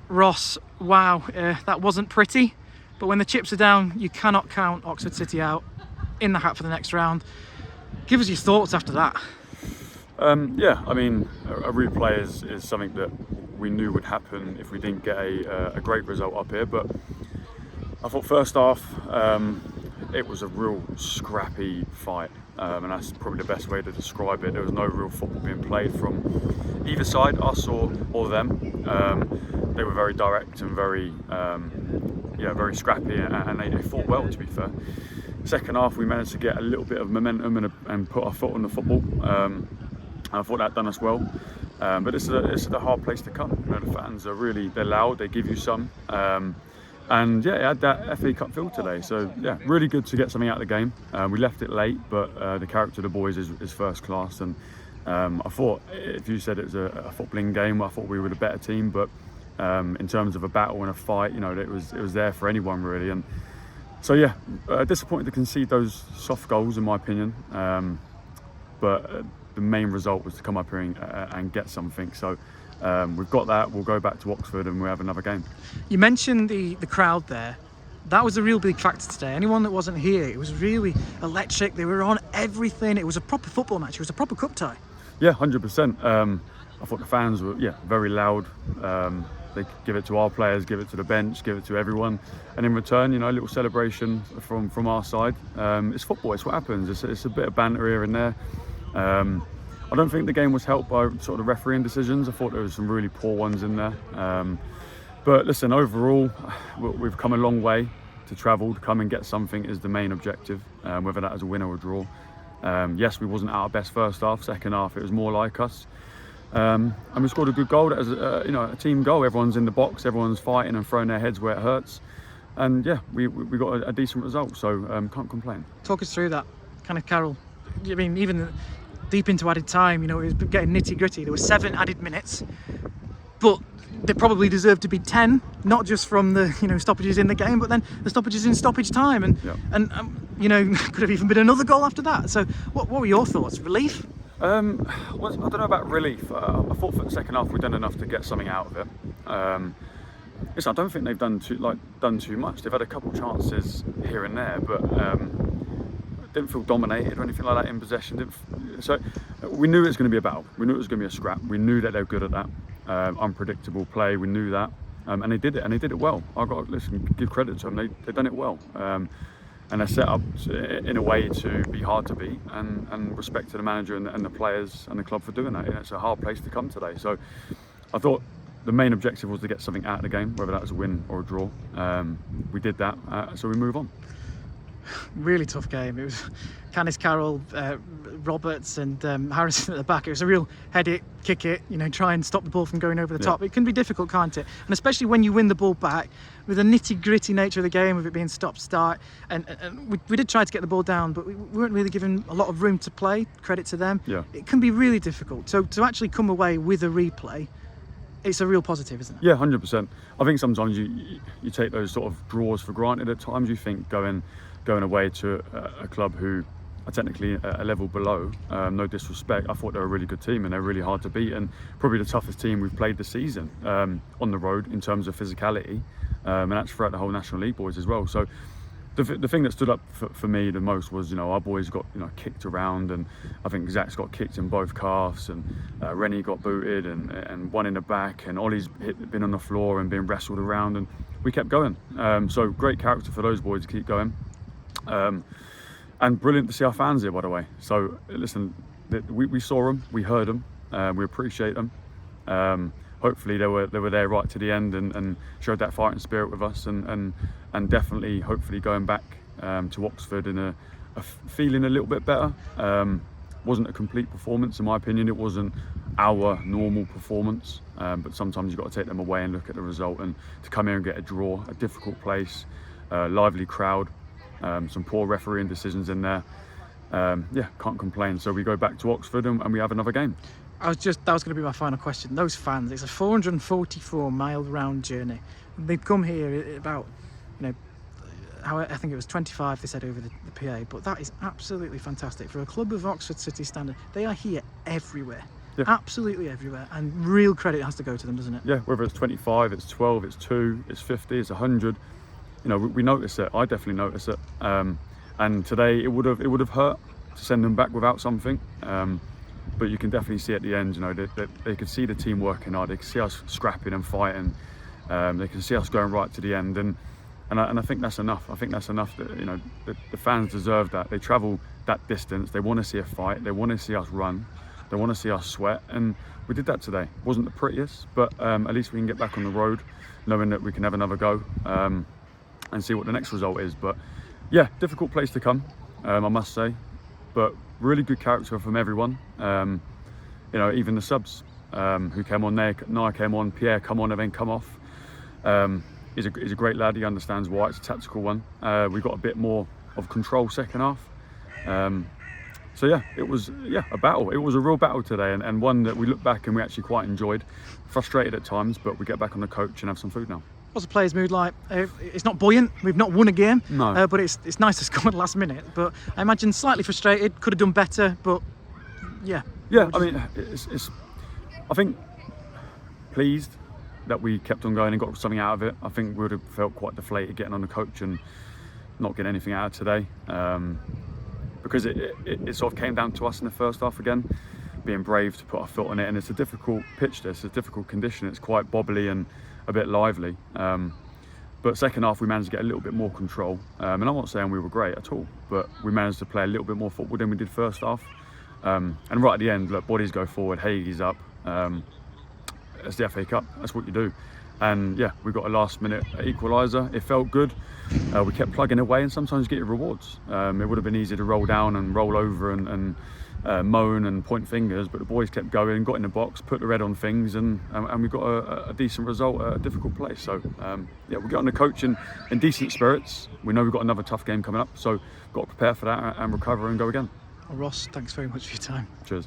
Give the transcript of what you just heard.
Ross, wow, that wasn't pretty, but when the chips are down, you cannot count Oxford City out in the hat for the next round. Give us your thoughts after that. Yeah, I mean, a replay is something that we knew would happen if we didn't get a great result up here, but I thought first half it was a real scrappy fight, and that's probably the best way to describe it. There was no real football being played from either side, us or them. They were very direct and very scrappy, and they fought well, to be fair. Second half, we managed to get a little bit of momentum and put our foot on the football. I thought that done us well, but this is a hard place to come. You know, the fans are they're loud. They give you some, and yeah, it had that FA Cup feel today. So yeah, really good to get something out of the game. We left it late, but the character of the boys is first class. And I thought, if you said it was a footballing game, I thought we were the better team. But in terms of a battle and a fight, you know, it was there for anyone really. And so yeah, disappointed to concede those soft goals, in my opinion. But the main result was to come up here and get something. So we've got that. We'll go back to Oxford and we'll have another game. You mentioned the crowd there. That was a real big factor today. Anyone that wasn't here, it was really electric. They were on everything. It was a proper football match. It was a proper cup tie. Yeah, 100%. I thought the fans were very loud. They give it to our players, give it to the bench, give it to everyone, and in return, you know, a little celebration from our side. It's football. It's what happens. It's a bit of banter here and there. I don't think the game was helped by sort of the refereeing decisions. I thought there was some really poor ones in there. But listen, overall, we've come a long way to travel. To come and get something is the main objective, whether that is a win or a draw. Yes, we wasn't at our best first half. Second half, it was more like us. And we scored a good goal. That was a team goal. Everyone's in the box. Everyone's fighting and throwing their heads where it hurts. And yeah, we got a decent result. So can't complain. Talk us through that, kind of, Carol. I mean, even deep into added time, you know, it was getting nitty gritty. There were 7 added minutes, but they probably deserved to be 10, not just from the stoppages in the game, but then the stoppages in stoppage time, and could have even been another goal after that. So what were your thoughts? Relief? I don't know about relief. I thought for the second half we'd done enough to get something out of it. Listen, I don't think they've done too much. They've had a couple chances here and there, but didn't feel dominated or anything like that in possession. So we knew it was going to be a battle. We knew it was going to be a scrap. We knew that they were good at that. Unpredictable play. We knew that, and they did it. And they did it well. I got to give credit to them. They've done it well. And they're set up in a way to be hard to beat, and respect to the manager and the players and the club for doing that. You know, it's a hard place to come today. So I thought the main objective was to get something out of the game, whether that was a win or a draw. We did that, so we move on. Really tough game. It was Canis, Carroll, Roberts and Harrison at the back. It was a real head it, kick it, try and stop the ball from going over the top. It can be difficult, can't it? And especially when you win the ball back, with the nitty gritty nature of the game, with it being stop-start. And we did try to get the ball down, but we weren't really given a lot of room to play. Credit to them. Yeah. It can be really difficult. So to actually come away with a replay, it's a real positive, isn't it? Yeah, 100%. I think sometimes you take those sort of draws for granted. At times you think going away to a club who are technically a level below, no disrespect, I thought they were a really good team and they're really hard to beat, and probably the toughest team we've played this season on the road in terms of physicality, and that's throughout the whole National League boys as well. So the thing that stood up for me the most was, our boys got kicked around, and I think Zach's got kicked in both calves, and Rennie got booted, and one in the back, and Ollie's been on the floor and been wrestled around, and we kept going. So great character for those boys to keep going. And brilliant to see our fans here, by the way. So listen, we saw them, we heard them, we appreciate them. Hopefully they were there right to the end and showed that fighting spirit with us, and definitely hopefully going back to Oxford in a feeling a little bit better. Wasn't a complete performance in my opinion. It wasn't our normal performance, but sometimes you've got to take them away and look at the result, and to come here and get a draw, a difficult place, lively crowd. Some poor refereeing decisions in there. Can't complain. So we go back to Oxford and we have another game. That was going to be my final question. Those fans, it's a 444-mile round journey. They've come here about, I think it was 25 they said over the PA, but that is absolutely fantastic for a club of Oxford City standard. They are here everywhere. Yeah. absolutely everywhere, and real credit has to go to them, doesn't it? Yeah, whether it's 25, it's 12, it's 2, it's 50, it's 100. You know, we notice it. I definitely notice it. And today it would have hurt to send them back without something. But you can definitely see at the end, you know, they could see the team working hard. They can see us scrapping and fighting. They can see us going right to the end. And I think that's enough. I think that's enough that, you know, the fans deserve that. They travel that distance. They want to see a fight. They want to see us run. They want to see us sweat. And we did that today. Wasn't the prettiest, but at least we can get back on the road knowing that we can have another go and see what the next result is. But yeah, difficult place to come, I must say. But really good character from everyone. You know, even the subs who came on there. Naya came on, Pierre come on and then come off. He's a great lad. He understands why it's a tactical one. We got a bit more of control second half. So yeah, it was a battle. It was a real battle today, and one that we look back and we actually quite enjoyed. Frustrated at times, but we get back on the coach and have some food now. What's the players' mood like? It's not buoyant. We've not won a game, No. but it's nice to score at the last minute. But I imagine slightly frustrated. Could have done better, but yeah. Yeah, I mean, I think pleased that we kept on going and got something out of it. I think we would have felt quite deflated getting on the coach and not getting anything out of today, because it sort of came down to us in the first half again, being brave to put our foot on it. And it's a difficult pitch. It's a difficult condition. It's quite bobbly and a bit lively. But second half we managed to get a little bit more control. And I'm not saying we were great at all, but we managed to play a little bit more football than we did first half. And right at the end, look, bodies go forward, Haig's up. It's the FA Cup, that's what you do. And yeah, we got a last minute equaliser. It felt good. We kept plugging away, and sometimes you get your rewards. It would have been easy to roll down and roll over and moan and point fingers, but the boys kept going, got in the box, put the red on things, and we got a decent result at a difficult place. So yeah, we'll get on the coach in decent spirits. We know we've got another tough game coming up, so got to prepare for that and recover and go again. Well, Ross, thanks very much for your time. Cheers.